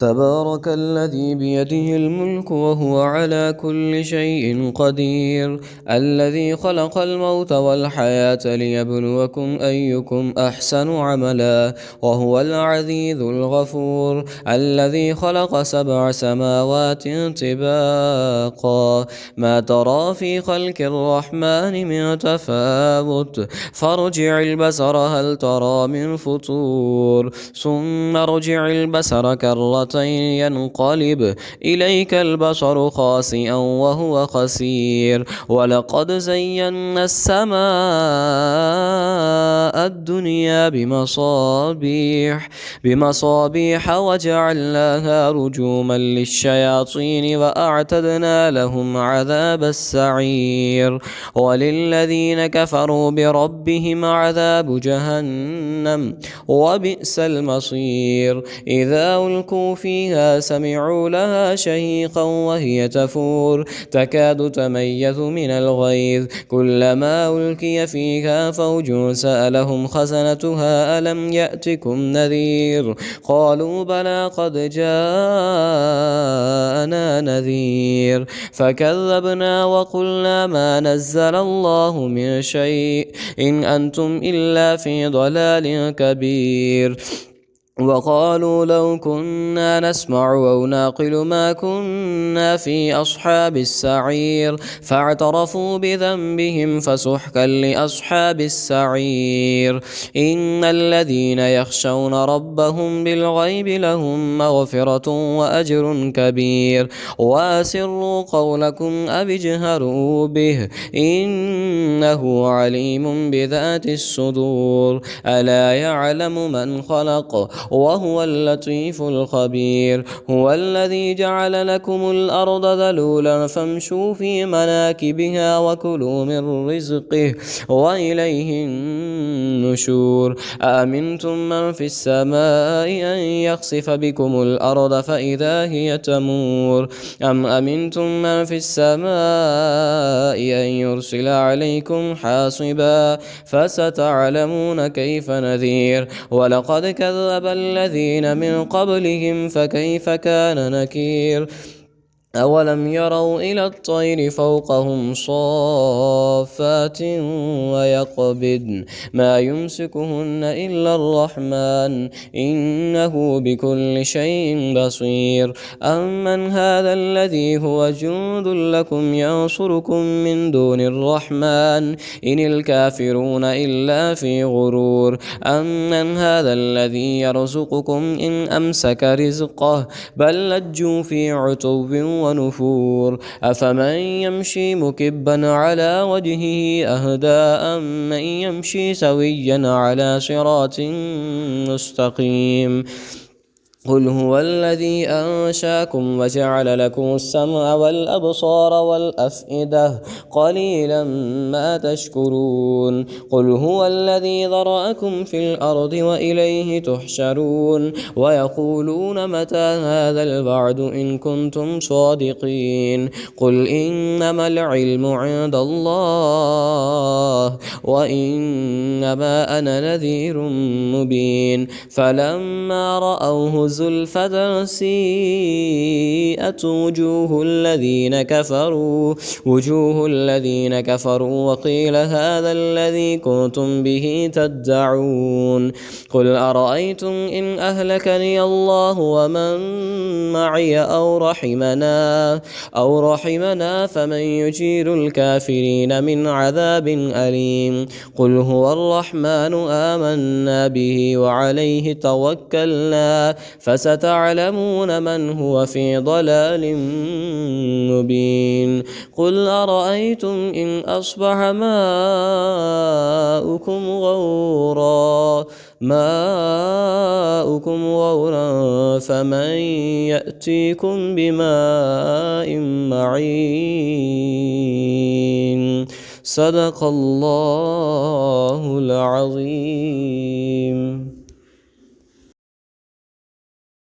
تبارك الذي بيده الملك وهو على كل شيء قدير الذي خلق الموت والحياة ليبلوكم أيكم أحسن عملا وهو العزيز الغفور الذي خلق 7 سماوات طباقا ما ترى في خلق الرحمن من تفاوت فارجع البصر هل ترى من فطور ثم ارجع البصر كرتين ينقلب إليك البصر خاسئا وهو خسير ولقد زينا السماء الدنيا بمصابيح وجعلناها رجوما للشياطين وأعتدنا لهم عذاب السعير وللذين كفروا بربهم عذاب جهنم وبئس المصير إذا ألقوا فيها سمعوا لها شهيقا وهي تفور تكاد تميز من الغيظ كلما ألقي فيها فوج سألهم خزنتها ألم يأتكم نذير قالوا بلى قد جاءنا نذير فكذبنا وقلنا ما نزل الله من شيء إن أنتم إلا في ضلال كبير وقالوا لو كنا نسمع أو نعقل ما كنا في أصحاب السعير فاعترفوا بذنبهم فسحقا لأصحاب السعير إن الذين يخشون ربهم بالغيب لهم مغفرة وأجر كبير وأسروا قولكم أو اجهروا به إنه عليم بذات الصدور ألا يعلم من خلق وهو اللطيف الخبير هو الذي جعل لكم الأرض ذلولا فامشوا في مناكبها وكلوا من رزقه وإليه النشور أأمنتم من في السماء أن يخسف بكم الأرض فإذا هي تمور أم أمنتم من في السماء أن يرسل عليكم حاصبا فستعلمون كيف نذير ولقد كذب الذين من قبلهم فكيف كان نكير أولم يروا إلى الطير فوقهم صافات ويقبضن ما يمسكهن إلا الرحمن إنه بكل شيء بصير أمن هذا الذي هو جند لكم ينصركم من دون الرحمن إن الكافرون إلا في غرور أمن هذا الذي يرزقكم إن أمسك رزقه بل لجوا في عتو ونفور أفمن يمشي مكبا على وجهه أهدى أم من يمشي سويا على صراط مستقيم قل هو الذي أنشاكم وجعل لكم السمع والأبصار والأفئدة قليلا ما تشكرون قل هو الذي ذرأكم في الأرض وإليه تحشرون ويقولون متى هذا الوعد إن كنتم صادقين قل إنما العلم عند الله وإنما أنا نذير مبين فلما رأوه زلفة سيئت وجوه الذين كفروا وقيل هذا الذي كنتم به تدعون قل أرأيتم إن أهلكني الله ومن معي أو رحمنا فمن يجير الكافرين من عذاب أليم قل هو الرحمن آمنا به وعليه توكلنا فستعلمون من هو في ضلال مبين قل أرأيتم إن أصبح ماؤكم غورا فمن يأتيكم بماء معين صدق الله العظيم.